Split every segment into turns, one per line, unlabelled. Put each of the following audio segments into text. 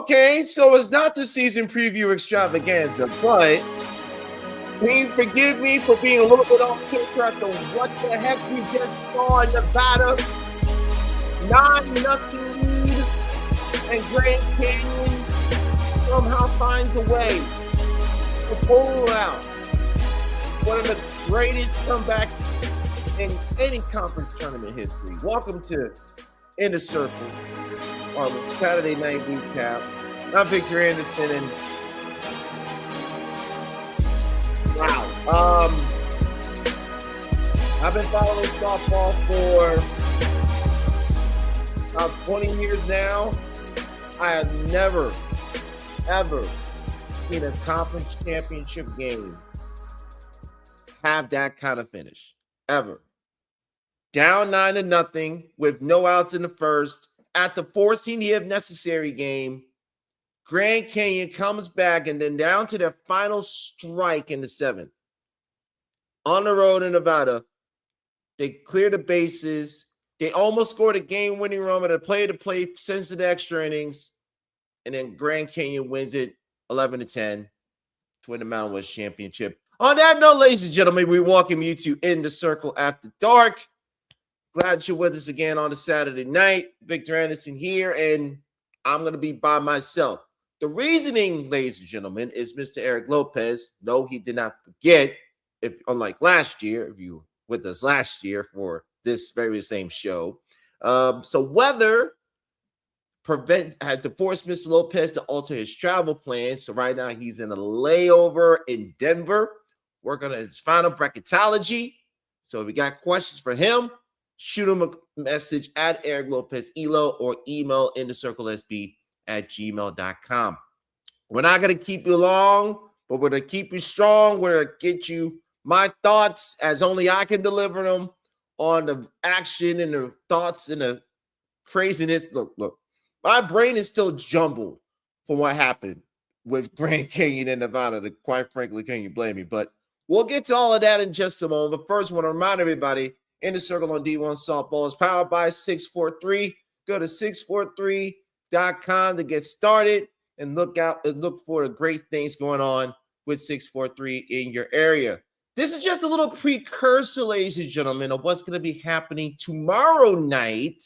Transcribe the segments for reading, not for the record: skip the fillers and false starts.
Okay, so it's not the season preview extravaganza, but please forgive me for being a little bit off kilter after what the heck we just saw in Nevada. 9-0 lead, and Grand Canyon somehow finds a way to pull out one of the greatest comebacks in any conference tournament history. Welcome to In the Circle on the Saturday night recap. I'm Victor Anderson, and wow, I've been following softball for about 20 years now. I have never, ever seen a conference championship game have that kind of finish, ever. Down 9-0 with no outs in the first. At the forcing the if necessary game, Grand Canyon comes back and then down to their final strike in the seventh. On the road in Nevada, they clear the bases. They almost scored a game-winning run, but they played the play, sends to the extra innings, and then Grand Canyon wins it 11-10 to win the Mountain West Championship. On that note, ladies and gentlemen, we welcome you to In the Circle After Dark. Glad you're with us again on a Saturday night. Victor Anderson here, and I'm going to be by myself. The reasoning, ladies and gentlemen, is Mr. Eric Lopez. No, he did not forget, if unlike last year, if you were with us last year for this very same show. So weather had to force Mr. Lopez to alter his travel plans. So right now he's in a layover in Denver, working on his final bracketology. So if you got questions for him, shoot him a message at Eric Lopez Elo or email inthecirclesb@gmail.com. We're not going to keep you long, but we're going to keep you strong. We're going to get you my thoughts as only I can deliver them on the action and the thoughts and the craziness. Look, my brain is still jumbled from what happened with Grand Canyon and Nevada. Quite frankly, can you blame me? But we'll get to all of that in just a moment. But first, I want to remind everybody, In the Circle on D1 Softball is powered by 643. Go to 643.com to get started and look for the great things going on with 643 in your area. This is just a little precursor, ladies and gentlemen, of what's going to be happening tomorrow night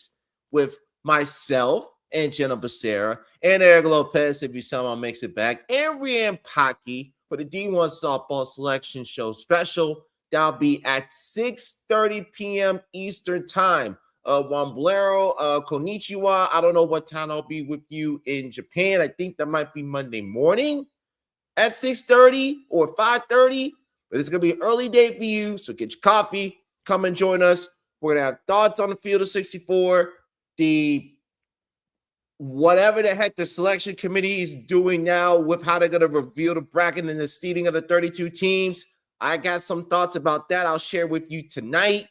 with myself and Jenna Becerra and Eric Lopez, if you somehow makes it back, and Rianne Pocky for the D1 Softball Selection Show special. That'll be at 6:30 p.m. Eastern Time. Wamblero, konnichiwa. I don't know what time I'll be with you in Japan. I think that might be Monday morning at 6:30 or 5:30. But it's going to be an early day for you, so get your coffee. Come and join us. We're going to have thoughts on the field of 64. Whatever the heck the selection committee is doing now with how they're going to reveal the bracket and the seeding of the 32 teams. I got some thoughts about that I'll share with you tonight.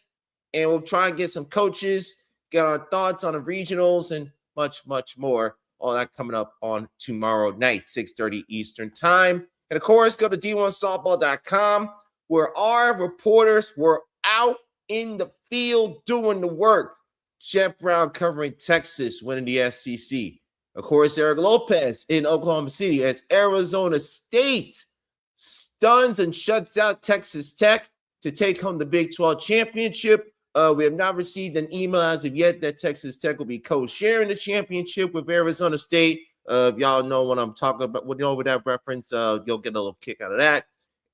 And we'll try and get some coaches, get our thoughts on the regionals, and much, much more. All that coming up on tomorrow night, 6:30 Eastern Time. And, of course, go to d1softball.com, where our reporters were out in the field doing the work. Jeff Brown covering Texas, winning the SEC. Of course, Eric Lopez in Oklahoma City as Arizona State stuns and shuts out Texas Tech to take home the Big 12 championship. We have not received an email as of yet that Texas Tech will be co-sharing the championship with Arizona State. If y'all know what I'm talking about, with that reference, you'll get a little kick out of that.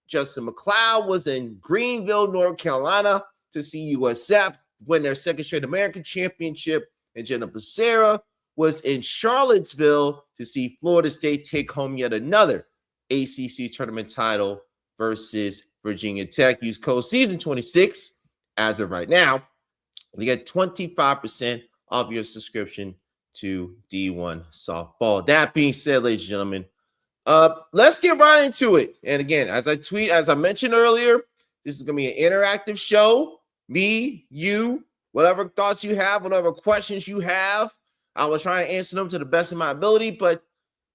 Justin McLeod was in Greenville, North Carolina to see USF win their second straight American championship. And Jenna Becerra was in Charlottesville to see Florida State take home yet another ACC tournament title versus Virginia Tech. Use code season26 as of right now. You get 25% off your subscription to D1 Softball. That being said, ladies and gentlemen, let's get right into it. And again, as I mentioned earlier, this is going to be an interactive show. Me, you, whatever thoughts you have, whatever questions you have, I will try and answer them to the best of my ability. But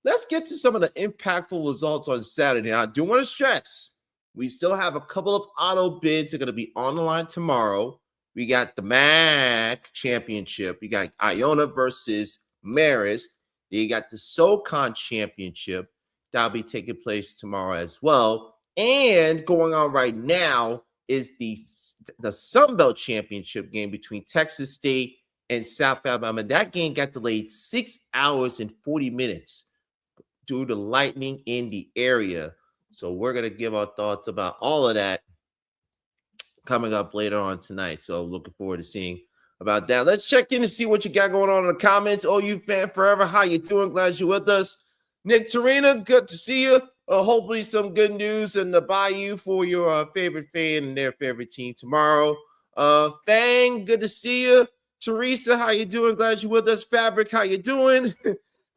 let's get to some of the impactful results on Saturday. Now, I do want to stress, we still have a couple of auto bids that are going to be on the line tomorrow. We got the MAC championship. We got Iona versus Marist. You got the SoCon Championship that'll be taking place tomorrow as well. And going on right now is the Sun Belt Championship game between Texas State and South Alabama. That game got delayed 6 hours and 40 minutes due to lightning in the area. So we're going to give our thoughts about all of that coming up later on tonight. So looking forward to seeing about that. Let's check in and see what you got going on in the comments. OU fan forever, how you doing? Glad you're with us. Nick Tarina, good to see you. Hopefully some good news in the Bayou for your favorite fan and their favorite team tomorrow. Fang, good to see you. Teresa, how you doing? Glad you're with us. Fabric, how you doing?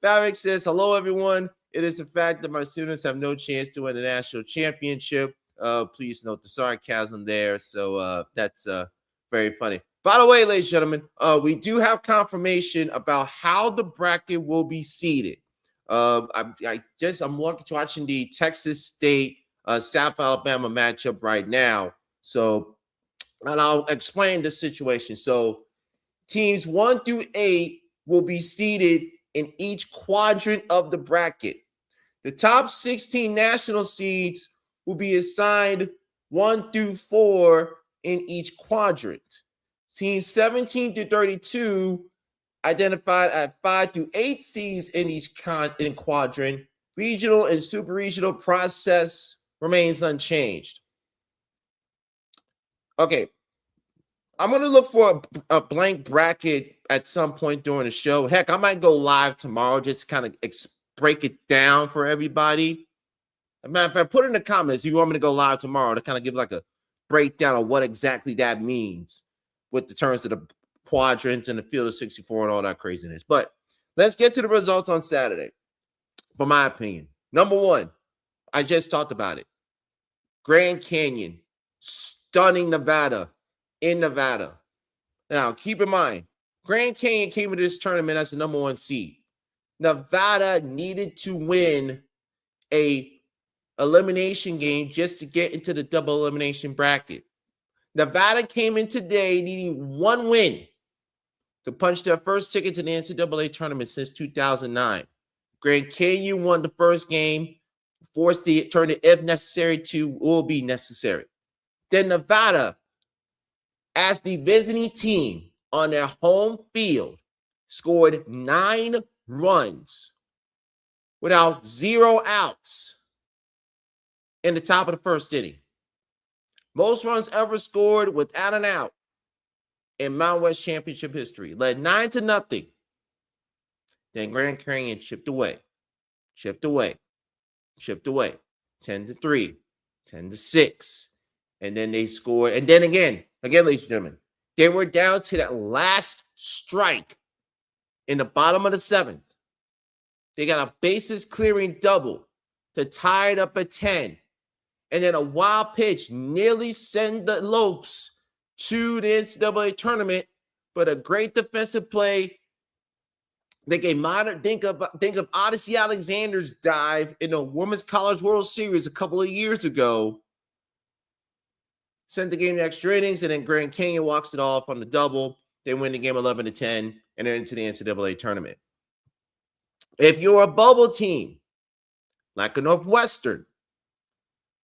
Fabric says, hello, everyone. It is a fact that my students have no chance to win the national championship. Please note the sarcasm there. So that's very funny. By the way, ladies and gentlemen, we do have confirmation about how the bracket will be seeded. I'm watching the Texas State South Alabama matchup right now. So, and I'll explain the situation. So, teams 1 through 8 will be seeded in each quadrant of the bracket. The top 16 national seeds will be assigned 1 through 4 in each quadrant. Teams 17 to 32 identified at 5 through 8 seeds in each quadrant. Regional and super regional process remains unchanged. Okay. I'm going to look for a blank bracket at some point during the show. Heck, I might go live tomorrow just to kind of break it down for everybody. As a matter of fact, put in the comments if you want me to go live tomorrow to kind of give like a breakdown of what exactly that means with the terms of the quadrants and the field of 64 and all that craziness. But let's get to the results on Saturday, for my opinion. Number 1, I just talked about it. Grand Canyon, stunning Nevada in Nevada. Now, keep in mind, Grand Canyon came into this tournament as the number 1 seed. Nevada needed to win a elimination game just to get into the double elimination bracket. Nevada came in today needing 1 win to punch their first ticket to the NCAA tournament since 2009. Grand Canyon won the first game, forced the turn it if necessary to will be necessary. Then Nevada, as the visiting team on their home field, scored 9 runs without 0 outs in the top of the first inning. Most runs ever scored without an out in Mountain West Championship history. Led 9-0. Then Grand Canyon chipped away. 10-3, 10-6. And then they scored. And then again, ladies and gentlemen, they were down to that last strike in the bottom of the 7th. They got a bases clearing double to tie it up at 10. And then a wild pitch nearly sent the Lopes to the NCAA tournament, but a great defensive play. Think of Odyssey Alexander's dive in the Women's College World Series a couple of years ago. Sent the game to extra innings, and then Grand Canyon walks it off on the double. They win the game 11-10, and they're into the NCAA tournament. If you're a bubble team, like a Northwestern,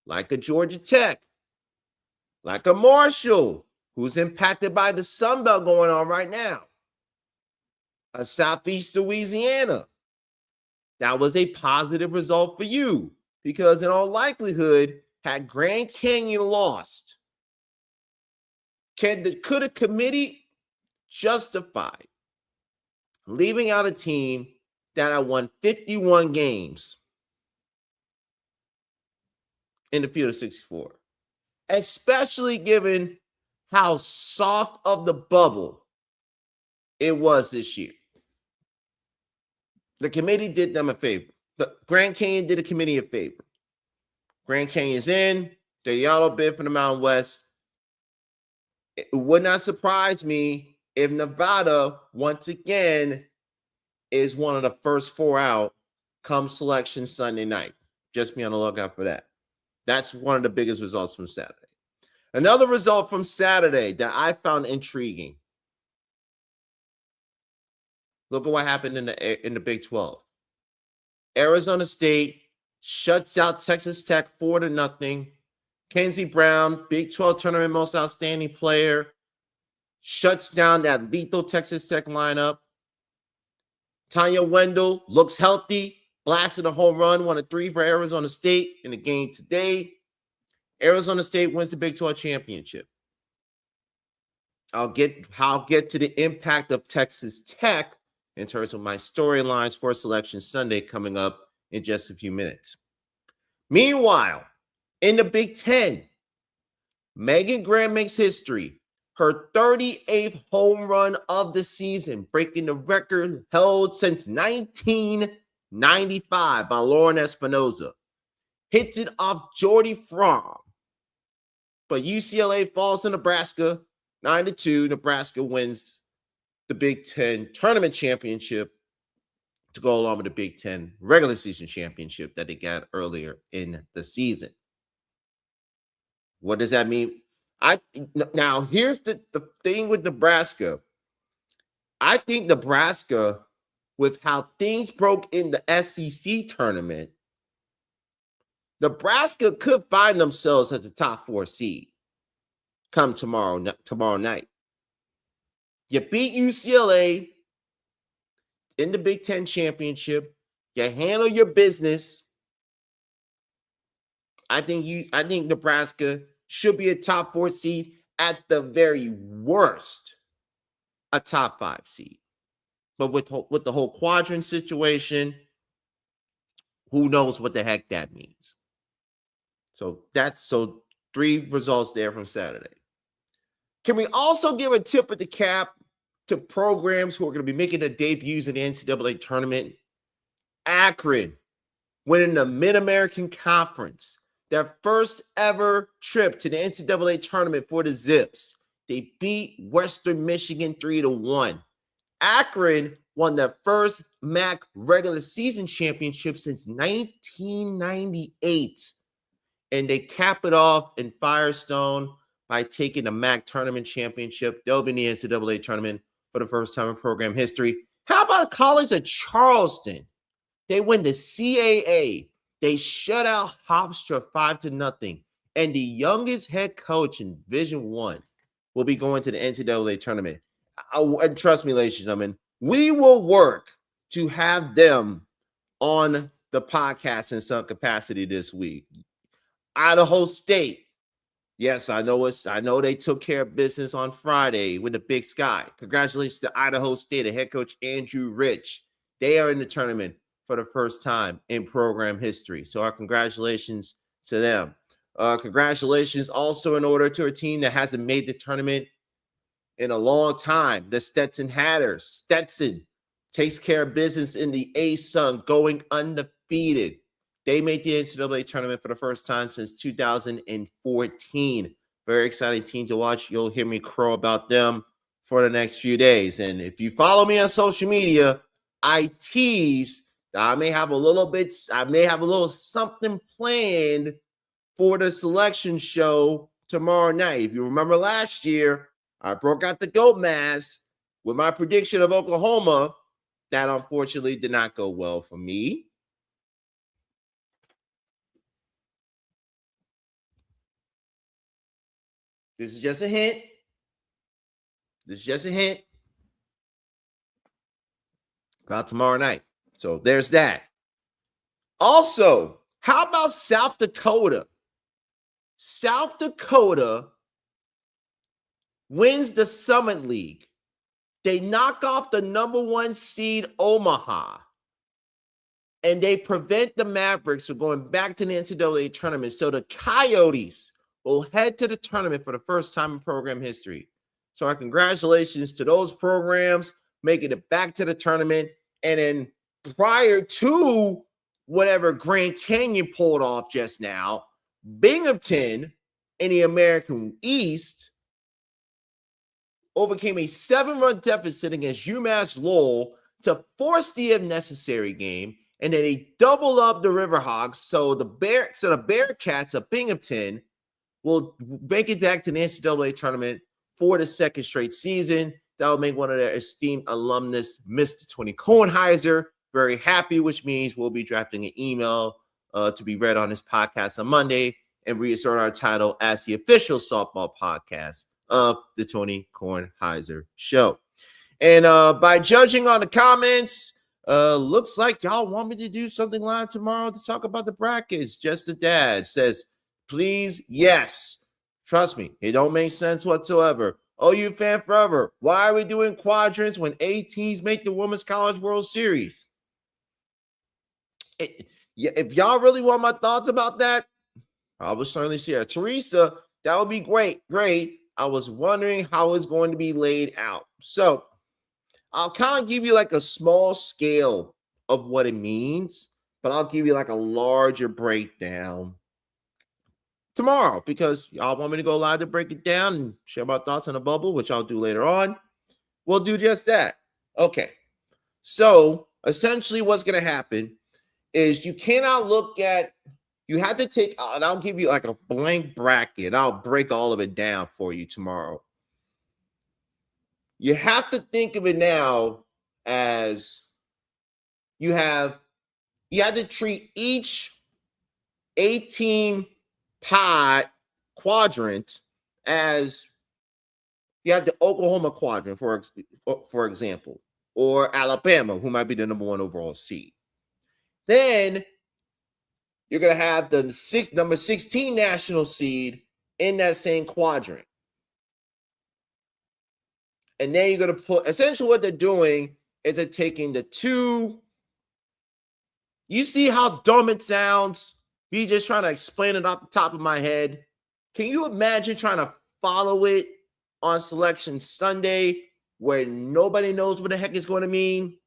like a Georgia Tech, like a Marshall, who's impacted by the Sun Belt going on right now, a Southeast Louisiana, that was a positive result for you because in all likelihood, had Grand Canyon lost, could a committee justify leaving out a team that had won 51 games in the field of 64, especially given how soft of the bubble it was this year? The committee did them a favor. The Grand Canyon did the committee a favor. Grand Canyon's in. They're the auto bid for the Mountain West. It would not surprise me if Nevada, once again, is one of the first 4 out come selection Sunday night. Just be on the lookout for that. That's one of the biggest results from Saturday. Another result from Saturday that I found intriguing. Look at what happened in the Big 12. Arizona State shuts out Texas Tech 4-0. Kenzie Brown, Big 12 tournament most outstanding player, shuts down that lethal Texas Tech lineup. Tanya Wendell looks healthy, blasted a home run, 1-3 for Arizona State in the game today. Arizona State wins the Big 12 championship. I'll get to the impact of Texas Tech in terms of my storylines for Selection Sunday coming up in just a few minutes. Meanwhile, in the Big 10, Megan Graham makes history. Her 38th home run of the season, breaking the record held since 1995 by Lauren Espinoza. Hits it off Jordy Fromm. But UCLA falls to Nebraska, 9-2. Nebraska wins the Big 10 tournament championship to go along with the Big 10 regular season championship that they got earlier in the season. What does that mean? Now, here's the thing with Nebraska. I think Nebraska, with how things broke in the SEC tournament, Nebraska could find themselves as the top 4 seed come tomorrow night. You beat UCLA in the Big 10 championship. You handle your business. I think Nebraska should be a top 4 seed, at the very worst, a top 5 seed. But with the whole quadrant situation, who knows what the heck that means. So 3 results there from Saturday. Can we also give a tip of the cap to programs who are going to be making their debuts in the NCAA tournament? Akron winning the Mid-American Conference. Their first ever trip to the NCAA tournament for the Zips. They beat Western Michigan 3-1. Akron won their first MAC regular season championship since 1998. And they cap it off in Firestone by taking the MAC tournament championship. They'll be in the NCAA tournament for the first time in program history. How about College of Charleston? They win the CAA. They shut out Hofstra 5-0. And the youngest head coach in Division I will be going to the NCAA tournament. And trust me, ladies and gentlemen, we will work to have them on the podcast in some capacity this week. Idaho State. Yes, I know they took care of business on Friday with the Big Sky. Congratulations to Idaho State and head coach Andrew Rich. They are in the tournament for the first time in program history. So our congratulations to them. Congratulations also in order to a team that hasn't made the tournament in a long time. The Stetson Hatters. Stetson takes care of business in the A-Sun, going undefeated. They made the NCAA tournament for the first time since 2014. Very exciting team to watch. You'll hear me crow about them for the next few days. And if you follow me on social media, I tease that I may have a little something planned for the selection show tomorrow night. If you remember last year, I broke out the goat mask with my prediction of Oklahoma. That unfortunately did not go well for me. This is just a hint. About tomorrow night. So there's that. Also, how about South Dakota? South Dakota wins the Summit League. They knock off the number 1 seed Omaha. And they prevent the Mavericks from going back to the NCAA tournament. So the Coyotes will head to the tournament for the first time in program history. So our congratulations to those programs making it back to the tournament. And then prior to whatever Grand Canyon pulled off just now, Binghamton in the American East overcame a 7-run deficit against UMass Lowell to force the if necessary game. And then they double up the Riverhawks. So the Bearcats of Binghamton will make it back to the NCAA tournament for the second straight season. that will make one of their esteemed alumnus, Mr. Tony Kornheiser, very happy, which means we'll be drafting an email to be read on this podcast on Monday and reassert our title as the official softball podcast of the Tony Kornheiser Show. And by judging on the comments, looks like y'all want me to do something live tomorrow to talk about the brackets. Just a Dad says, please, yes. Trust me, it don't make sense whatsoever. Oh, you fan forever. Why are we doing quadrants when 8 teams make the Women's College World Series? If y'all really want my thoughts about that, I will certainly share. Teresa, that would be great. Great. I was wondering how it's going to be laid out. So I'll kind of give you like a small scale of what it means, but I'll give you like a larger breakdown tomorrow because y'all want me to go live to break it down and share my thoughts on the bubble, which I'll do later on. We'll do just that. Okay. So essentially what's going to happen is you cannot look at, you have to take, and I'll give you like a blank bracket. I'll break all of it down for you tomorrow. You have to think of it now as you have to treat each 18 pod quadrant as you have the Oklahoma quadrant, for example, or Alabama, who might be the number 1 overall seed. Then you're going to have the number 16 national seed in that same quadrant. And then you're going to put, essentially what they're doing is they're taking the 2. You see how dumb it sounds? Me just trying to explain it off the top of my head. Can you imagine trying to follow it on Selection Sunday where nobody knows what the heck it's going to mean?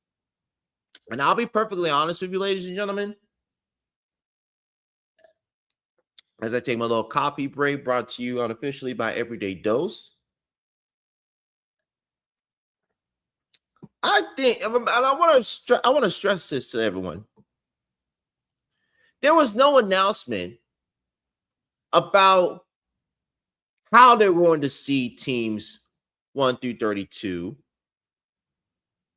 And I'll be perfectly honest with you, ladies and gentlemen. As I take my little coffee break, brought to you unofficially by Everyday Dose. I think, and I want to stress this to everyone. There was no announcement about how they're going to see teams 1 through 32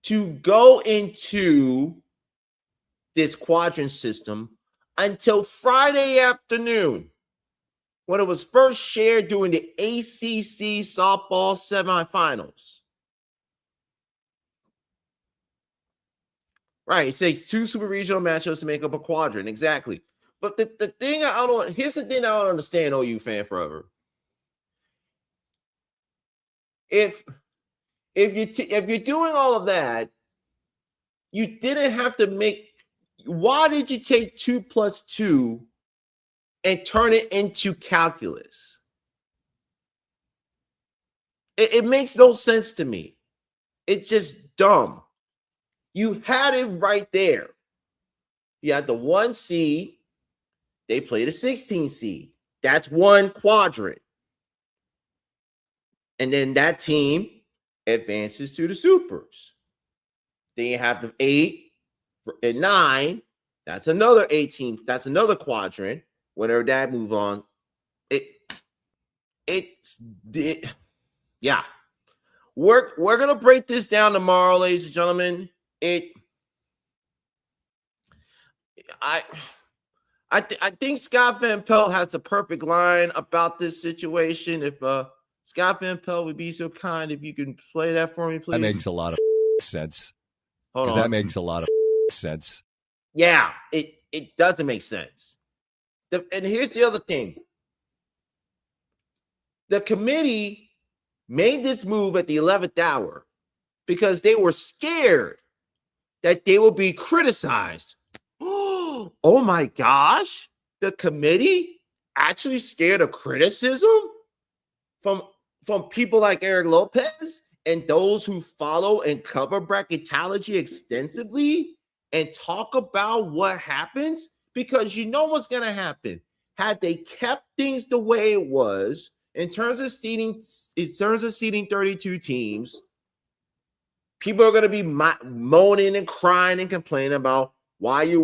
to go into this quadrant system until Friday afternoon, when it was first shared during the ACC softball semifinals. Right, it takes 2 super regional matchups to make up a quadrant, exactly. But the thing here's the thing I don't understand, OU fan forever. If you're doing all of that, you didn't have to make. Why did you take 2 plus 2 and turn it into calculus? It makes no sense to me. It's just dumb. You had it right there. You had the 1 seed. They played a 16 seed. That's 1 quadrant. And then that team advances to the supers. Then you have the 8 and 9. That's another 18. That's another quadrant. Whenever that move on, yeah. We're gonna break this down tomorrow, ladies and gentlemen. I think Scott Van Pelt has a perfect line about this situation. If Scott Van Pelt would be so kind, if you can play that for me, please.
That makes a lot of sense.
Hold on.
That makes a lot of sense.
Yeah, it doesn't make sense. And here's the other thing. The committee made this move at the 11th hour because they were scared that they will be criticized. Oh my gosh, the committee actually scared of criticism from people like Eric Lopez and those who follow and cover bracketology extensively and talk about what happens, because you know what's going to happen. Had they kept things the way it was in terms of seeding 32 teams, people are going to be moaning and crying and complaining about why we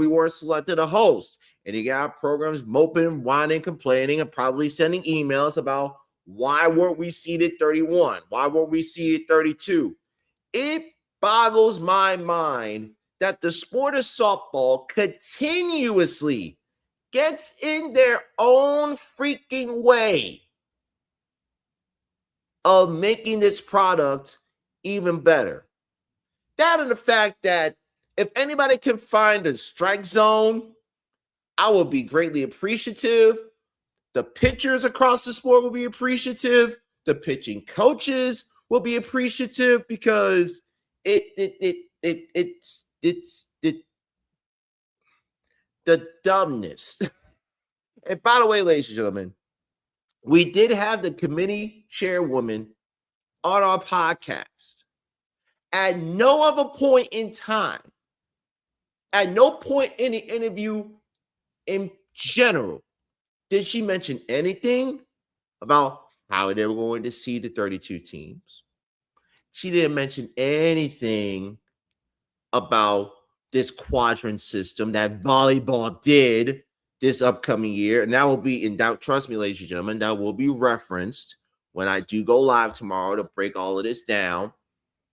weren't selected a host. And you got programs moping, whining, complaining, and probably sending emails about Why weren't we seeded 31? Why weren't we seeded 32? It boggles my mind that the sport of softball continuously gets in their own freaking way of making this product even better. That and the fact that if anybody can find a strike zone, I will be greatly appreciative. The pitchers across the sport will be appreciative. The pitching coaches will be appreciative because it's the dumbness. And by the way, ladies and gentlemen, we did have the committee chairwoman on our podcast. At no other point in time, at no point in the interview in general, did she mention anything about how they were going to see the 32 teams. She didn't mention anything about this quadrant system that volleyball did this upcoming year. And that will be in doubt. Trust me, ladies and gentlemen, that will be referenced when I do go live tomorrow to break all of this down.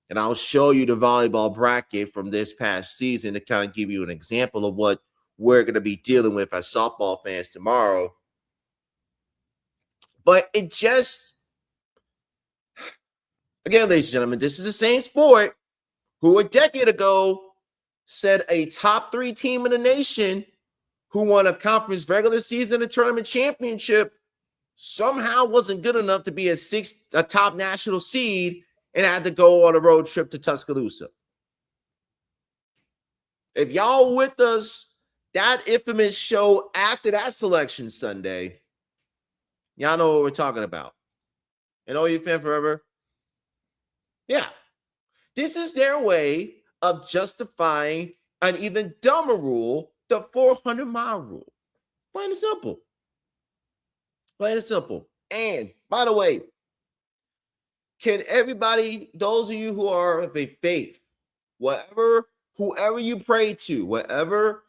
And I'll show you the volleyball bracket from this past season to kind of give you an example of what we're going to be dealing with as softball fans tomorrow. But it just, again, ladies and gentlemen, this is the same sport who a decade ago said a top 3 team in the nation who won a conference regular season and tournament championship somehow wasn't good enough to be a top national seed and had to go on a road trip to Tuscaloosa. If y'all with us, that infamous show after that selection Sunday, y'all know what we're talking about. And OU fan forever. Yeah. This is their way of justifying an even dumber rule, the 400-mile rule. Plain and simple. Plain and simple. And by the way, can everybody, those of you who are of a faith, whoever you pray to, whatever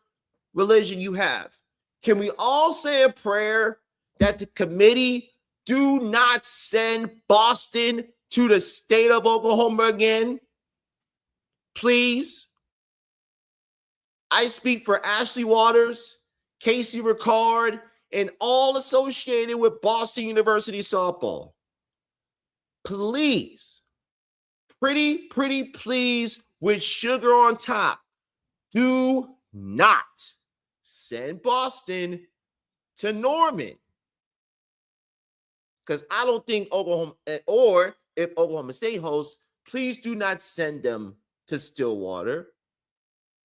religion you have, can we all say a prayer that the committee do not send Boston to the state of Oklahoma again? Please. I speak for Ashley Waters, Casey Ricard, and all associated with Boston University softball. Please, pretty please, with sugar on top, do not send Boston to Norman. Because I don't think Oklahoma, or if Oklahoma State hosts, please do not send them to Stillwater.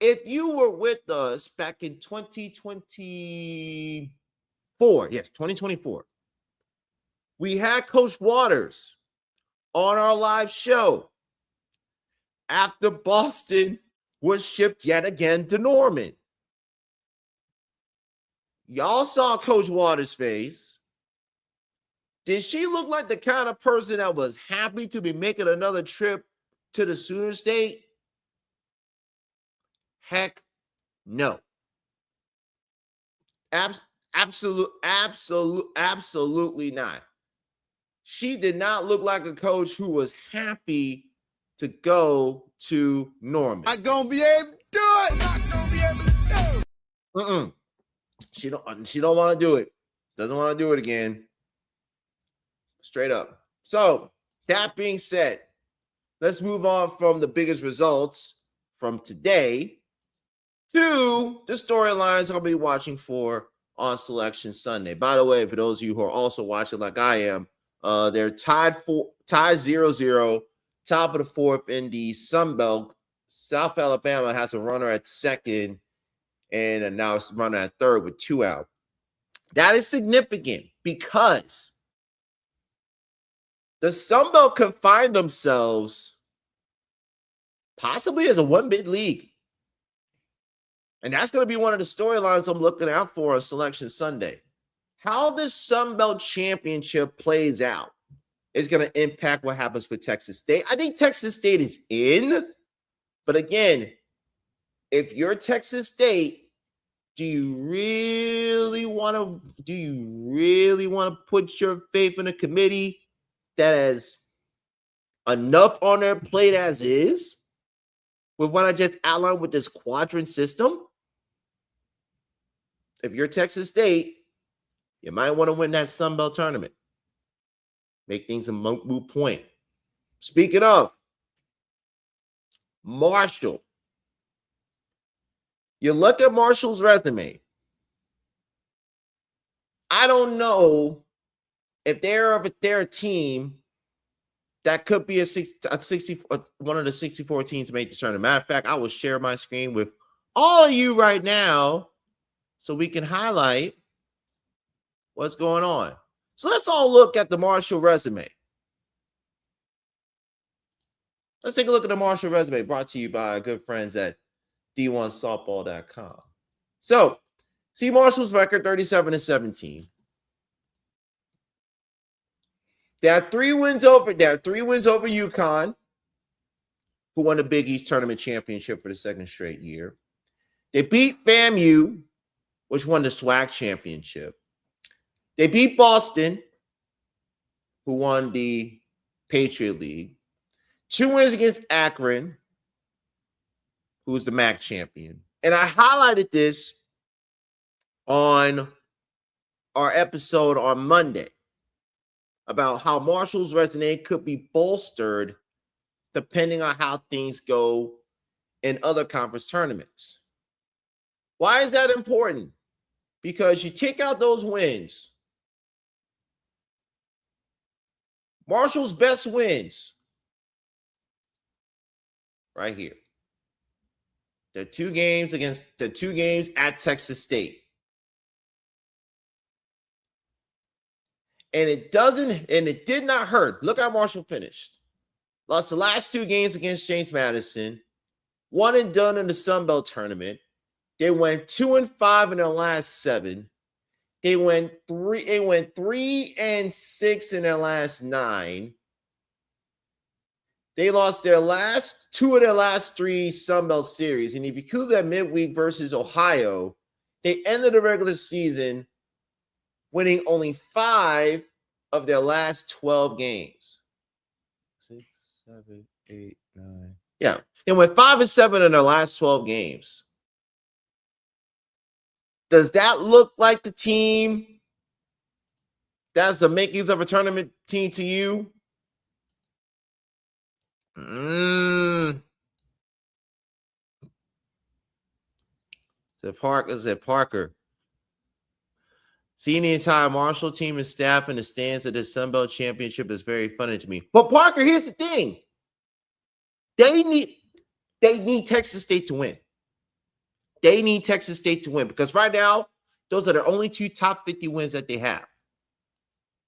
If you were with us back in 2024, yes, 2024, we had Coach Waters on our live show after Boston was shipped yet again to Norman. Y'all saw Coach Waters' face. Did she look like the kind of person that was happy to be making another trip to the Sooner State? Heck no. Absolutely not. She did not look like a coach who was happy to go to Norman.
Not gonna be able to do it. Not gonna be able to do it.
She don't want to do it. Doesn't want to do it again. Straight up. So that being said, let's move on from the biggest results from today to the storylines I'll be watching for on Selection Sunday. By the way, for those of you who are also watching like I am, they're tied 0-0, top of the 4th in the Sun Belt. South Alabama has a runner at second, and now it's a runner at third with 2 out. That is significant because the Sun Belt could find themselves possibly as a one-bid league. And that's going to be one of the storylines I'm looking out for on Selection Sunday. How this Sun Belt Championship plays out is going to impact what happens with Texas State. I think Texas State is in. But again, if you're Texas State, do you really want really want to put your faith in a committee that has enough on their plate as is with what I just outlined with this quadrant system? If you're Texas State, you might want to win that Sun Belt tournament. Make things a moot point. Speaking of Marshall, you look at Marshall's resume. I don't know if they're a team that could be one of the 64 teams to make the tournament. Matter of fact, I will share my screen with all of you right now so we can highlight what's going on. So let's all look at the Marshall resume. Let's take a look at the Marshall resume brought to you by our good friends at D1softball.com. So, see Marshall's record, 37-17. They have 3 wins over UConn, who won the Big East Tournament Championship for the second straight year. They beat FAMU, which won the SWAC Championship. They beat Boston, who won the Patriot League. 2 wins against Akron, who was the MAC champion. And I highlighted this on our episode on Monday about how Marshall's resume could be bolstered depending on how things go in other conference tournaments. Why is that important? Because you take out those wins. Marshall's best wins right here. The 2 games at Texas State. And it did not hurt. Look how Marshall finished. Lost the last 2 games against James Madison. 1 and done in the Sun Belt tournament. They went 2-5 in their last 7. They went 3-6 in their last 9. They lost their last 2 of their last 3 Sun Belt series. And if you include that midweek versus Ohio, they ended the regular season winning only 5 of their last 12 games. 6, 7, 8, 9. Yeah, they went 5-7 in their last 12 games. Does that look like the team that's the makings of a tournament team to you? Said Parker. Seeing the entire Marshall team and staff in the stands at the Sun Belt Championship is very funny to me. But Parker, here's the thing. They need Texas State to win. They need Texas State to win because right now, those are the only 2 top 50 wins that they have.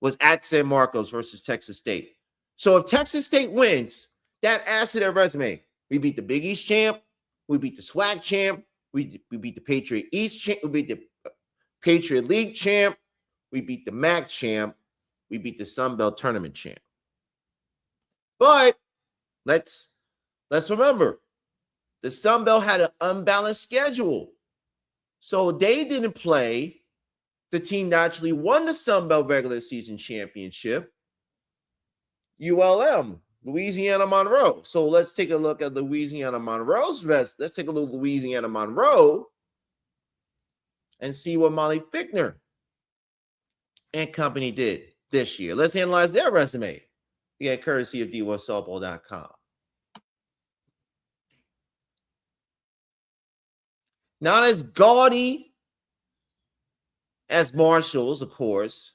Was at San Marcos versus Texas State. So if Texas State wins, that adds to their resume. We beat the Big East champ. We beat the SWAC champ. We beat the Patriot East champ. We beat the Patriot League champ. We beat the MAC champ. We beat the Sun Belt tournament champ. But let's remember, the Sun Belt had an unbalanced schedule. So they didn't play the team that actually won the Sun Belt regular season championship, ULM, Louisiana Monroe. So let's take a look at Louisiana Monroe's rest. Let's take a look at Louisiana Monroe and see what Molly Fickner and company did this year. Let's analyze their resume. Again, courtesy of D1softball.com. Not as gaudy as Marshall's, of course.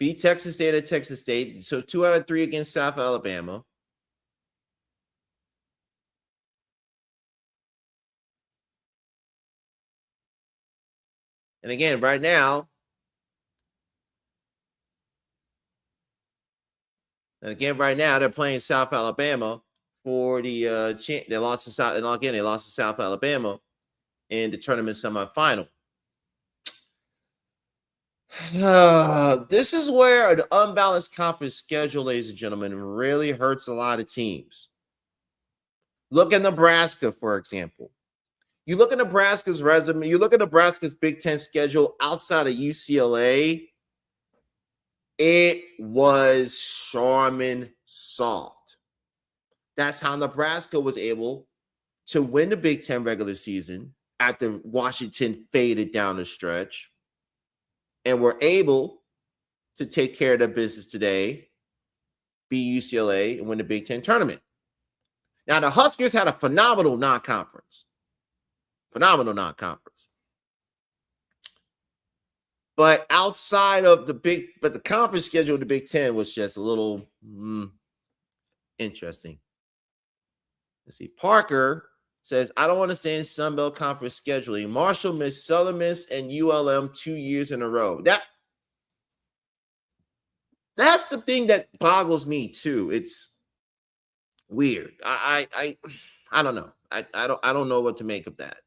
Beat Texas State at Texas State. So 2 out of 3 against South Alabama. And again, right now, they're playing South Alabama for the they lost to South, and again, they lost to South Alabama in the tournament semifinal. This is where an unbalanced conference schedule, ladies and gentlemen, really hurts a lot of teams. Look at Nebraska, for example. You look at Nebraska's resume, you look at Nebraska's Big Ten schedule outside of UCLA, it was Charmin soft. That's how Nebraska was able to win the Big Ten regular season after Washington faded down the stretch, and were able to take care of their business today, beat UCLA, and win the Big Ten tournament. Now, the Huskers had a phenomenal non-conference. But outside of the conference schedule of the Big Ten was just a little interesting. Let's see. Parker says, I don't understand Sun Belt Conference scheduling. Marshall missed Southern Miss and ULM 2 years in a row. That's the thing that boggles me too. It's weird. I don't know. I don't know what to make of that.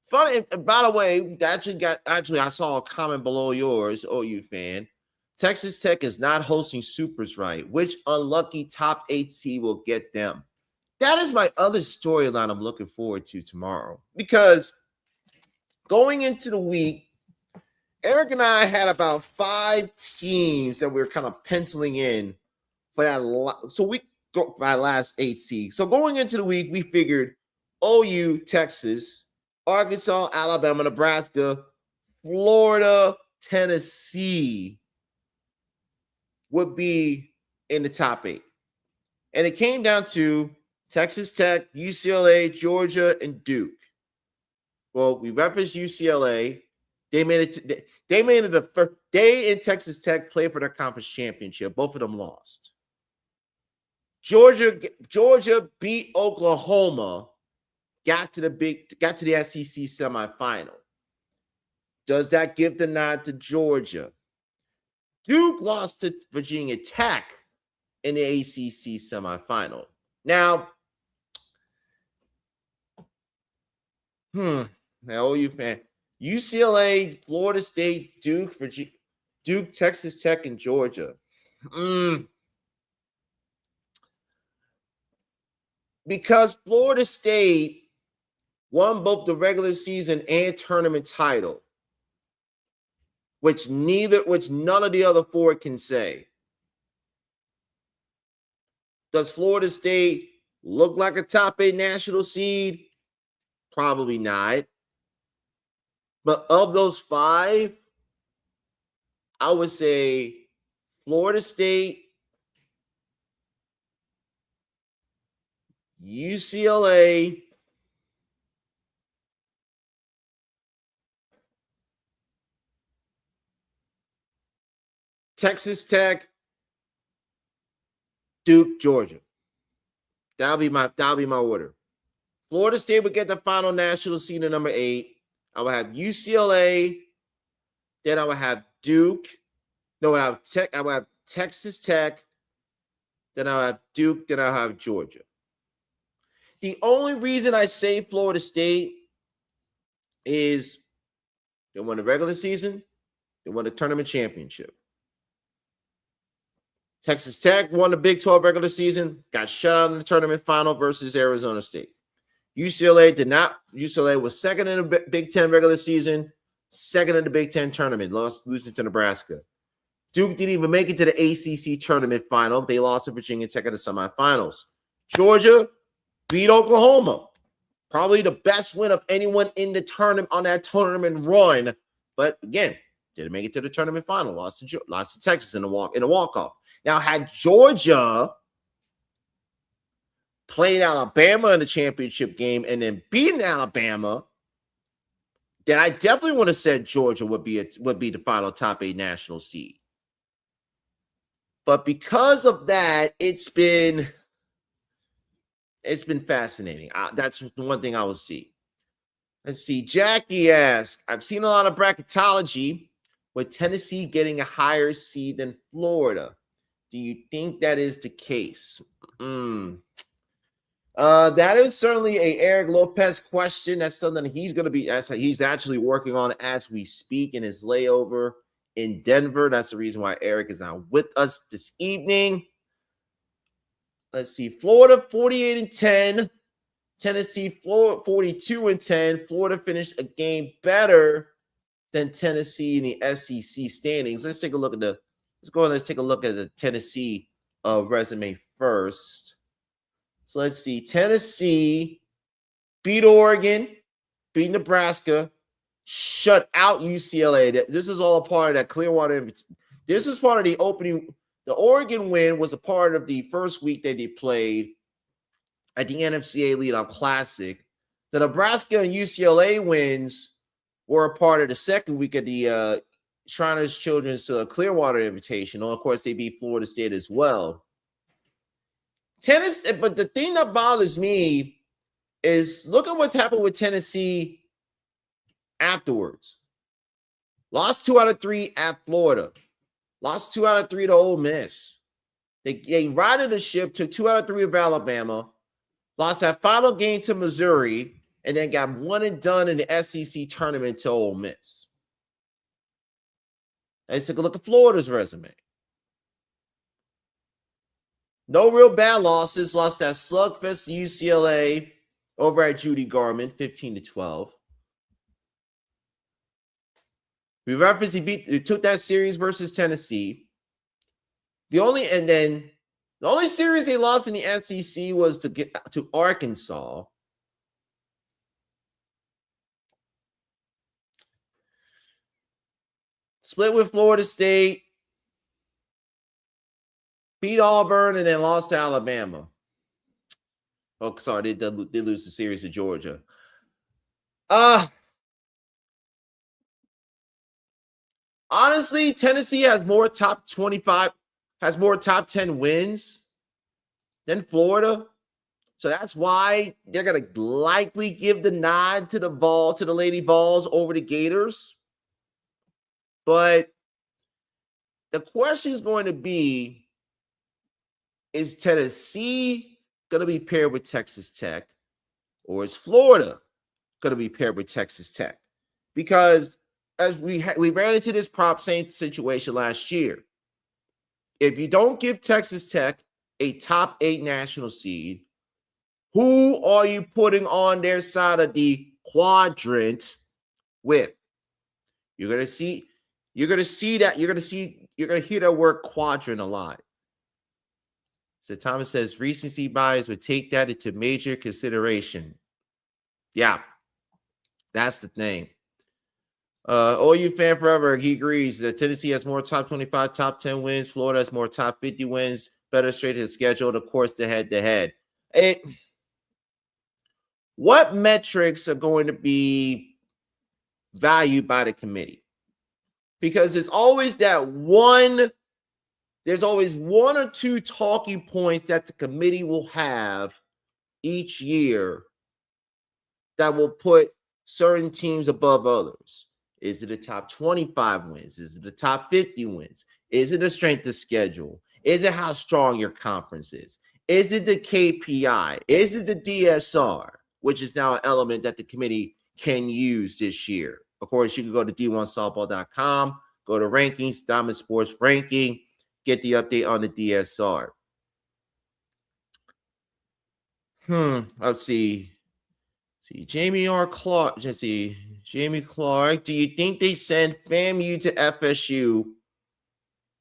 Funny, by the way, I saw a comment below yours, OU fan. Texas Tech is not hosting Supers right. Which unlucky top 8 seed will get them? That is my other storyline I'm looking forward to tomorrow. Because going into the week, Eric and I had about 5 teams that we were kind of penciling in for that. So we go by last 8 seeds. So going into the week, we figured OU, Texas, Arkansas, Alabama, Nebraska, Florida, Tennessee would be in the top 8. And it came down to Texas Tech, UCLA, Georgia, and Duke. Well, we referenced UCLA. They made it. The first. They and Texas Tech played for their conference championship. Both of them lost. Georgia beat Oklahoma. Got to the SEC semifinal. Does that give the nod to Georgia? Duke lost to Virginia Tech in the ACC semifinal. Now, now OU fan, UCLA, Florida State, Duke, Texas Tech, and Georgia. Because Florida State won both the regular season and tournament title, which none of the other 4 can say. Does Florida State look like a top 8 national seed? Probably not. But of those 5, I would say Florida State, UCLA, Texas Tech, Duke, Georgia. That'll be my order. Florida State would get the final national seed at number 8. I would have UCLA. Then I would have Duke. No, I would have Texas Tech. Then I would have Duke. Then I have Georgia. The only reason I say Florida State is they won the regular season. They won the tournament championship. Texas Tech won the Big 12 regular season, got shut out in the tournament final versus Arizona State. UCLA did not. UCLA was second in the Big 10 regular season, second in the Big 10 tournament, losing to Nebraska. Duke didn't even make it to the ACC tournament final. They lost to Virginia Tech in the semifinals. Georgia beat Oklahoma. Probably the best win of anyone in the tournament on that tournament run. But again, didn't make it to the tournament final. Lost to Texas in a walk-off. Now, had Georgia played Alabama in the championship game and then beaten Alabama, then I definitely would have said Georgia would be the final top 8 national seed. But because of that, it's been fascinating. That's the one thing I will see. Let's see. Jackie asks, I've seen a lot of bracketology with Tennessee getting a higher seed than Florida. Do you think that is the case? That is certainly a Eric Lopez question. That's something he's actually working on as we speak in his layover in Denver. That's the reason why Eric is not with us this evening. Let's see. Florida 48-10. Tennessee, Florida, 42-10. Florida finished a game better than Tennessee in the SEC standings. Let's take a look at the Tennessee resume first. So let's see. Tennessee beat Oregon, beat Nebraska, shut out UCLA. This is all a part of that Clearwater. This is part of the opening. The Oregon win was a part of the first week that they played at the NFCA Leadoff Classic. The Nebraska and UCLA wins were a part of the second week of the Shriners Children's Clearwater Invitational. Of course, they beat Florida State as well. But the thing that bothers me is look at what happened with Tennessee afterwards. Lost 2 out of 3 at Florida. Lost 2 out of 3 to Ole Miss. They righted the ship, took 2 out of 3 of Alabama, lost that final game to Missouri, and then got one and done in the SEC tournament to Ole Miss. Let's take a look at Florida's resume. No real bad losses. Lost that slugfest to UCLA over at Judy Garland, 15-12. We referenced he took that series versus Tennessee. The only series they lost in the SEC was to get to Arkansas. Split with Florida State, beat Auburn, and then lost to Alabama. Oh, sorry, they lose the series to Georgia. Honestly, Tennessee has more top 10 wins than Florida. So that's why they're going to likely give the nod to the Lady Vols over the Gators. But the question is going to be, is Tennessee going to be paired with Texas Tech, or is Florida going to be paired with Texas Tech? Because as we ran into this prop Saints situation last year, if you don't give Texas Tech a top 8 national seed, who are you putting on their side of the quadrant with? You're going to hear that word quadrant a lot. So Thomas says recency bias would take that into major consideration. Yeah, that's the thing. OU fan forever, he agrees that Tennessee has more top 25, top 10 wins. Florida has more top 50 wins, better straight to the schedule. Of course, the head-to-head. What metrics are going to be valued by the committee? Because there's always one or two talking points that the committee will have each year that will put certain teams above others. Is it a top 25 wins? Is it the top 50 wins? Is it the strength of schedule? Is it how strong your conference is? Is it the KPI? Is it the DSR, which is now an element that the committee can use this year? Of course, you can go to d1softball.com, go to rankings, Diamond Sports Ranking, get the update on the DSR. Let's see. Jamie Clark. Jamie Clark. Do you think they send FAMU to FSU?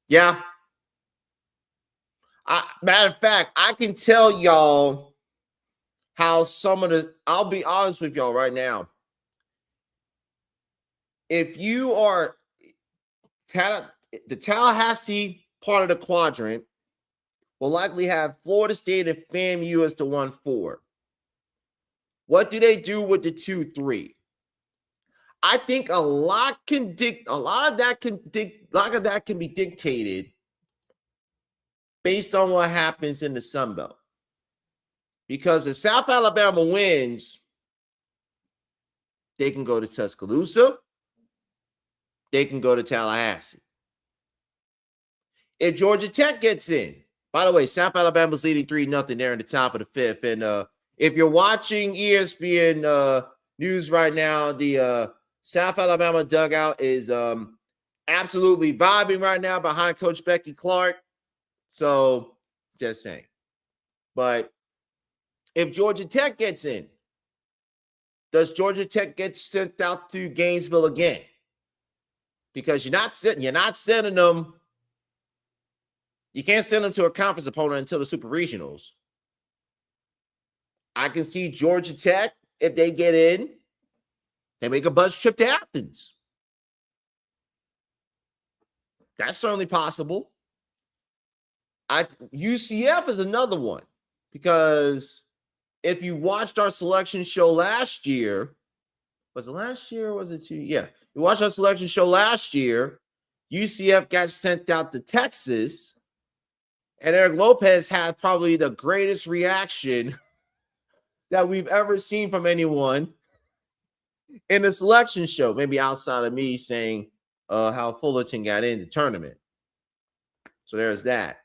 Yeah. Matter of fact, I can tell y'all how I'll be honest with y'all right now. If you are the Tallahassee part of the quadrant, will likely have Florida State and FAMU as the 1-4. What do they do with the 2-3? I think a lot of that can be dictated based on what happens in the Sun Belt. Because if South Alabama wins, they can go to Tuscaloosa. They can go to Tallahassee. If Georgia Tech gets in, by the way, South Alabama's leading 3-0 there in the top of the 5th. And if you're watching ESPN news right now, the South Alabama dugout is absolutely vibing right now behind Coach Becky Clark. So just saying. But if Georgia Tech gets in, does Georgia Tech get sent out to Gainesville again? Because you're not sending them. You can't send them to a conference opponent until the Super Regionals. I can see Georgia Tech, if they get in, they make a bus trip to Athens. That's certainly possible. UCF is another one, because if you watched our selection show last year, was it last year or was it 2? Yeah. You watched our selection show last year, UCF got sent out to Texas, and Eric Lopez had probably the greatest reaction that we've ever seen from anyone in the selection show, maybe outside of me saying how Fullerton got in the tournament. So there's that.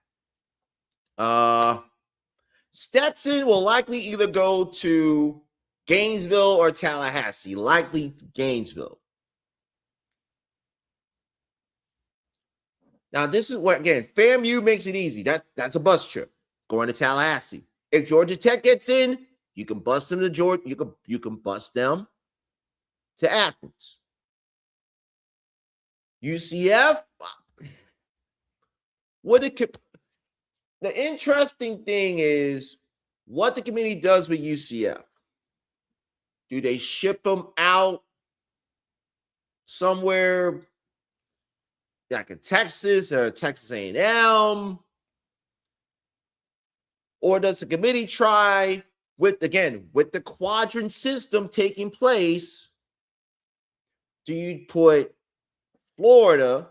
Stetson will likely either go to Gainesville or Tallahassee, likely Gainesville. Now, this is what, again, FAMU makes it easy. That's a bus trip going to Tallahassee. If Georgia Tech gets in, you can bus them to Georgia. You can bus them to Athens. UCF, the interesting thing is what the committee does with UCF. Do they ship them out somewhere like in Texas or Texas A&M? Or does the committee try with the quadrant system taking place? Do you put Florida,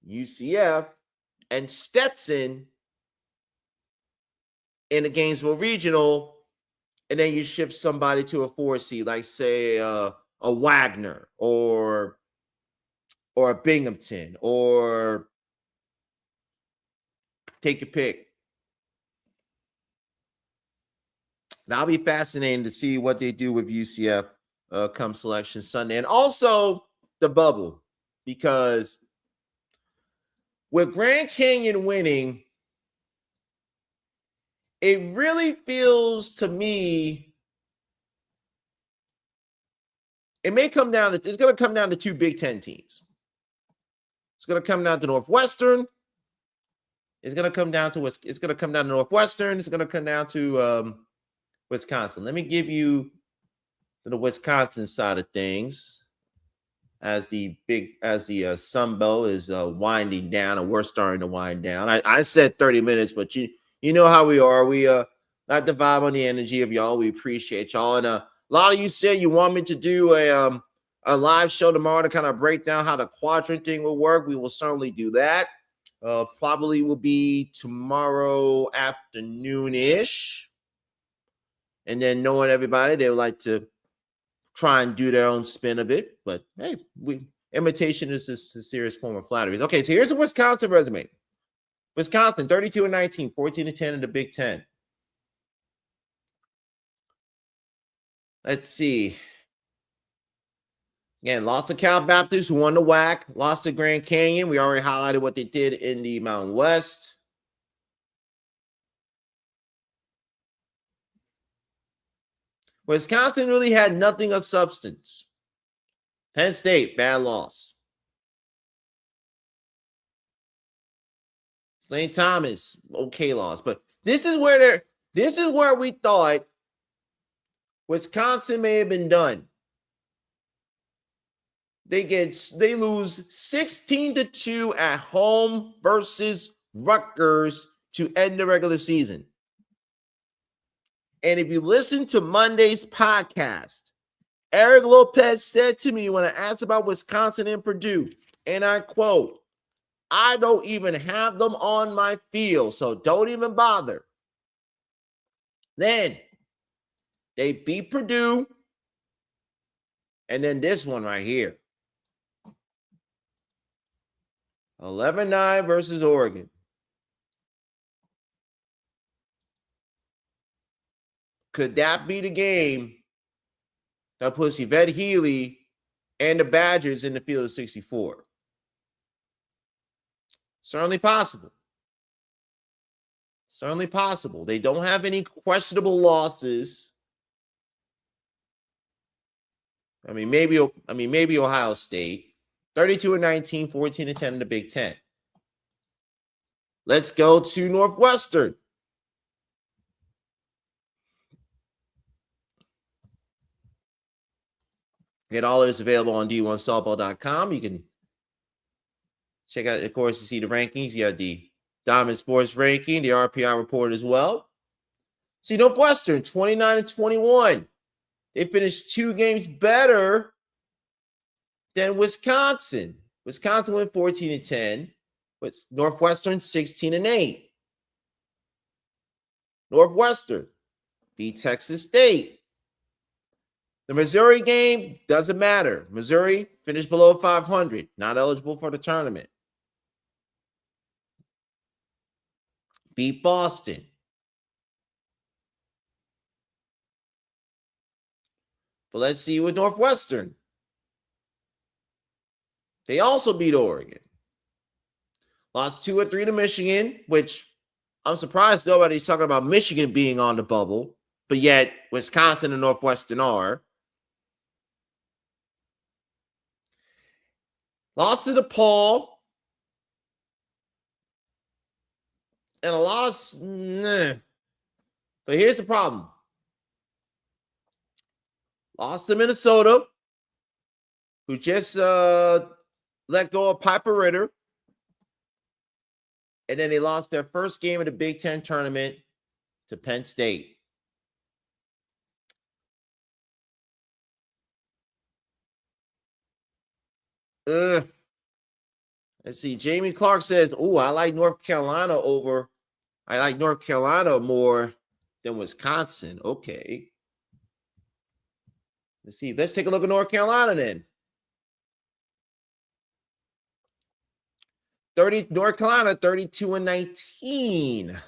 UCF, and Stetson in the Gainesville Regional, and then you ship somebody to a 4 seed, like say a Wagner or a Binghamton, or take your pick. That'll be fascinating to see what they do with UCF come Selection Sunday. And also the bubble, because with Grand Canyon winning, it really feels to me, it's going to come down to 2 Big Ten teams. It's going to come down to Northwestern. It's going to come down to Northwestern. It's going to come down to Wisconsin. Let me give you the Wisconsin side of things as the Sun Belt is winding down, and we're starting to wind down. I said 30 minutes, but you know how we are. We not the vibe on the energy of y'all. We appreciate y'all. And a lot of you said you want me to do a live show tomorrow to kind of break down how the quadrant thing will work. We will certainly do that. Probably will be tomorrow afternoon-ish. And then knowing everybody, they would like to try and do their own spin of it. But hey, imitation is a serious form of flattery. Okay, so here's a Wisconsin resume. Wisconsin, 32-19, 14-10 in the Big Ten. Let's see. Again, lost to Cal Baptist, who won the WAC. Lost to Grand Canyon. We already highlighted what they did in the Mountain West. Wisconsin really had nothing of substance. Penn State, bad loss. St. Thomas, okay loss. But this is where we thought Wisconsin may have been done. They lose 16-2 at home versus Rutgers to end the regular season. And if you listen to Monday's podcast, Eric Lopez said to me when I asked about Wisconsin and Purdue, and I quote, "I don't even have them on my field, so don't even bother." Then they beat Purdue, and then this one right here. 11-9 versus Oregon. Could that be the game that puts Yvette Healy and the Badgers in the field of 64? Certainly possible. Certainly possible. They don't have any questionable losses. Maybe Ohio State. 32-19, 14-10 in the Big Ten. Let's go to Northwestern. Get all of this available on D1softball.com. You can check out, of course, to see the rankings. You have the Diamond Sports ranking, the RPI report as well. See, Northwestern, 29-21. They finished 2 games better than Wisconsin. Wisconsin went 14-10, with Northwestern 16-8. Northwestern beat Texas State. The Missouri game doesn't matter. Missouri finished below 500, not eligible for the tournament. Beat Boston. But let's see with Northwestern. They also beat Oregon. Lost 2-3 to Michigan, which I'm surprised nobody's talking about Michigan being on the bubble, but yet Wisconsin and Northwestern are. Lost to DePaul. And a lot of... But here's the problem. Lost to Minnesota, who just let go of Piper Ritter. And then they lost their first game of the Big Ten tournament to Penn State. Let's see. Jamie Clark says, I like North Carolina more than Wisconsin. Okay. Let's see. Let's take a look at North Carolina then. North Carolina, 32-19.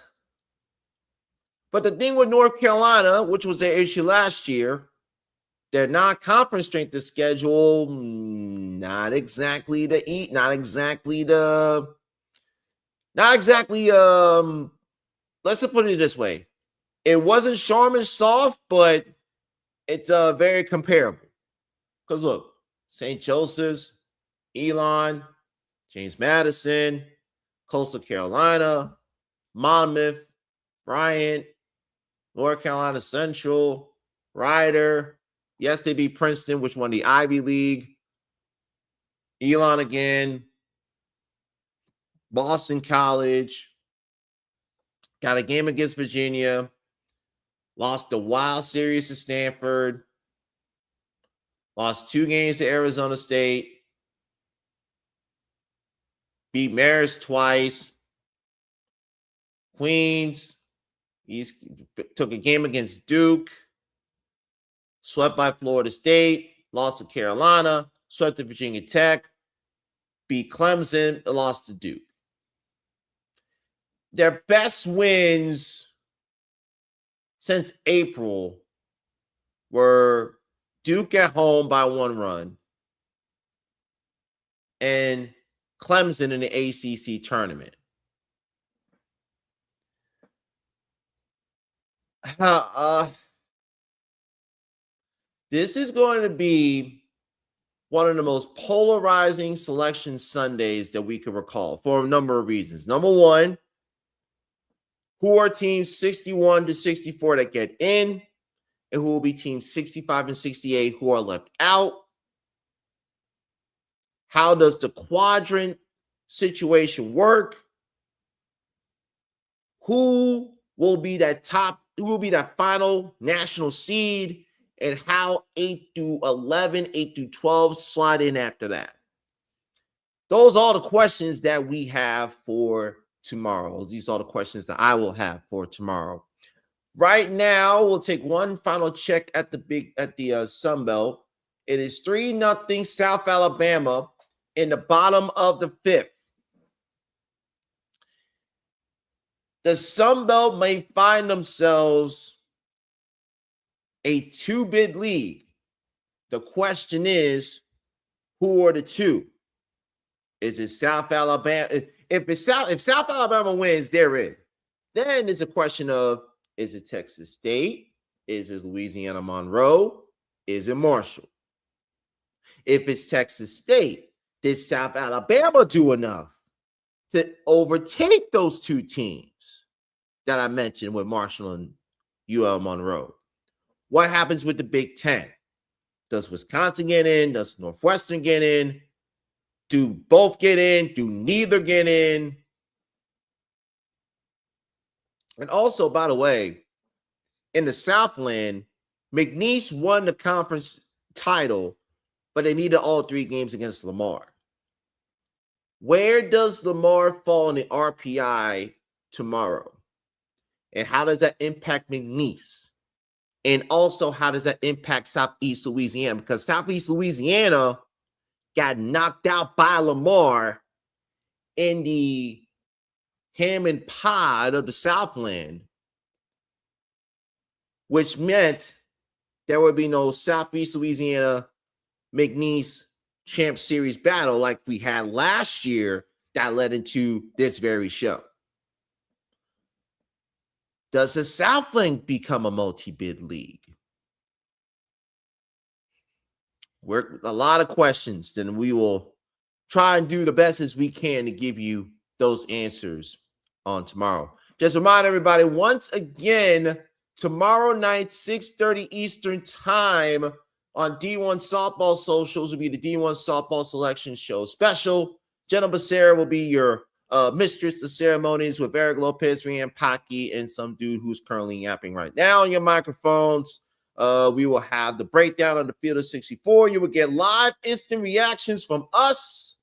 But the thing with North Carolina, which was their issue last year, their non-conference strength of schedule, not exactly, let's put it this way. It wasn't Charmin soft, but it's very comparable. Because look, St. Joseph's, Elon, James Madison, Coastal Carolina, Monmouth, Bryant, North Carolina Central, Rider. Yes, they beat Princeton, which won the Ivy League. Elon again. Boston College. Got a game against Virginia. Lost the Wild Series to Stanford. Lost 2 games to Arizona State. Beat Marist twice. Queens. He took a game against Duke. Swept by Florida State. Lost to Carolina. Swept to Virginia Tech. Beat Clemson. Lost to Duke. Their best wins since April were Duke at home by 1 run and Clemson in the ACC tournament. This is going to be one of the most polarizing selection Sundays that we can recall for a number of reasons. Number one, who are teams 61 to 64 that get in, and who will be teams 65 and 68 who are left out? How does the quadrant situation work? Who will be that final national seed, and how 8 through 11, 8 through 12 slide in after that? Those are all the questions that we have for tomorrow. These are the questions that I will have for tomorrow. Right now, we'll take one final check at the Sun Belt. It is 3-0 South Alabama in the bottom of the 5th. The Sun Belt may find themselves a 2-bid league. The question is, who are the 2? Is it South Alabama? If South Alabama wins, they're in. Then it's a question of, is it Texas State? Is it Louisiana Monroe? Is it Marshall? If it's Texas State, did South Alabama do enough to overtake those two teams that I mentioned with Marshall and UL Monroe? What happens with the Big Ten? Does Wisconsin get in? Does Northwestern get in? Do both get in? Do neither get in? And also, by the way, in the Southland, McNeese won the conference title, but they needed all 3 games against Lamar. Where does Lamar fall in the RPI tomorrow? And how does that impact McNeese? And also, how does that impact Southeast Louisiana? Because Southeast Louisiana got knocked out by Lamar in the Hammond pod of the Southland, which meant there would be no Southeast Louisiana McNeese Champ Series battle like we had last year that led into this very show. Does the Southland become a multi-bid league? We're a lot of questions, then we will try and do the best as we can to give you those answers on tomorrow. Just remind everybody once again, tomorrow night, 6:30 Eastern time on D1 Softball Socials will be the D1 Softball Selection Show special. Jenna Becerra will be your mistress of ceremonies with Eric Lopez, Rian Pocky, and some dude who's currently yapping right now on your microphones. We will have the breakdown on the field of 64. You will get live instant reactions from us.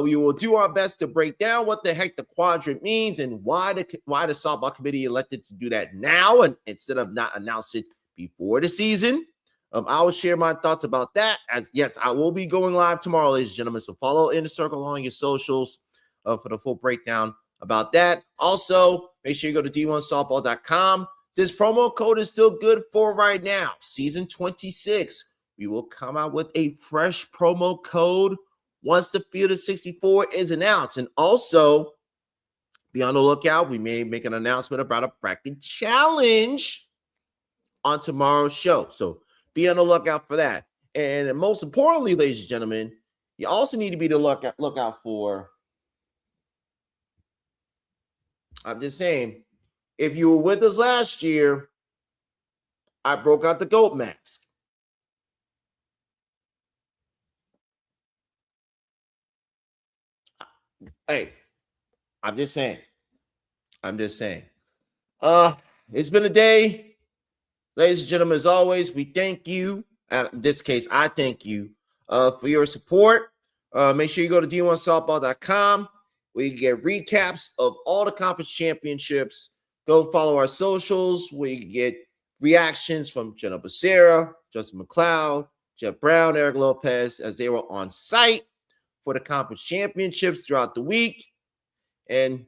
We will do our best to break down what the heck the quadrant means and why the softball committee elected to do that now and instead of not announce it before the season. I will share my thoughts about that. As yes, I will be going live tomorrow, ladies and gentlemen. So follow Inner Circle on your socials for the full breakdown about that. Also, make sure you go to d1softball.com. This promo code is still good for right now. Season 26. We will come out with a fresh promo code once the field of 64 is announced. And also, be on the lookout. We may make an announcement about a bracket challenge on tomorrow's show. So be on the lookout for that. And most importantly, ladies and gentlemen, you also need to be the lookout for, I'm just saying, if you were with us last year, I broke out the GOAT mask. Hey, I'm just saying. It's been a day. Ladies and gentlemen, as always, we thank you. In this case, I thank you for your support. Make sure you go to d1softball.com where you get recaps of all the conference championships. Go follow our socials where you get reactions from Jenna Becerra, Justin McLeod, Jeff Brown, Eric Lopez, as they were on site for the conference championships throughout the week. And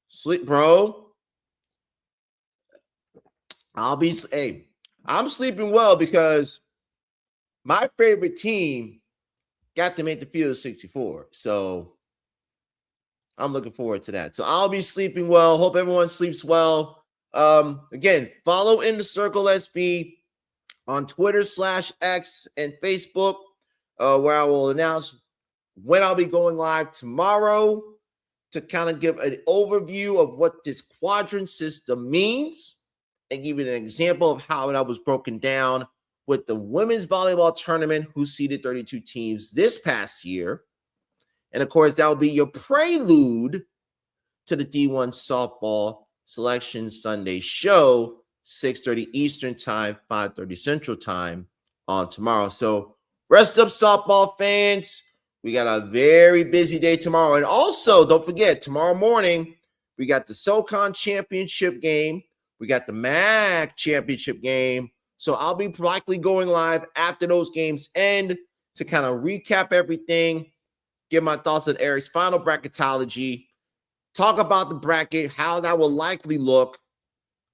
sleep, bro. I'm sleeping well because my favorite team got to make the field of 64. So I'm looking forward to that. So I'll be sleeping well. Hope everyone sleeps well. Again, follow In the Circle SB on Twitter /X and Facebook, where I will announce when I'll be going live tomorrow to kind of give an overview of what this quadrant system means and give you an example of how that was broken down with the women's volleyball tournament, who seeded 32 teams this past year. And of course, that will be your prelude to the D1 Softball Selection Sunday show, 6:30 Eastern time, 5:30 Central time on tomorrow. So rest up, softball fans. We got a very busy day tomorrow. And also, don't forget, tomorrow morning, we got the SoCon Championship game. We got the MAC Championship game. So I'll be likely going live after those games end to kind of recap everything, give my thoughts on Eric's final bracketology, talk about the bracket, how that will likely look,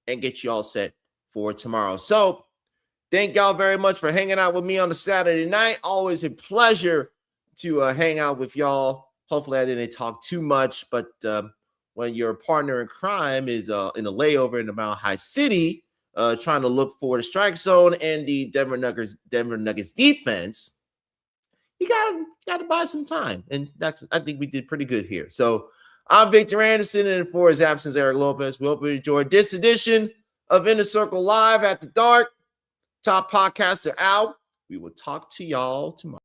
and get you all set for tomorrow. So thank y'all very much for hanging out with me on the Saturday night. Always a pleasure to hang out with y'all. Hopefully I didn't talk too much, but when your partner in crime is in a layover in the Mile High City, trying to look for the strike zone and the Denver Nuggets defense, you gotta buy some time. And I think we did pretty good here. So I'm Victor Anderson, and for his absence, Eric Lopez. We hope you enjoyed this edition of Inner Circle Live at the Dark. Top podcasts are out. We will talk to y'all tomorrow.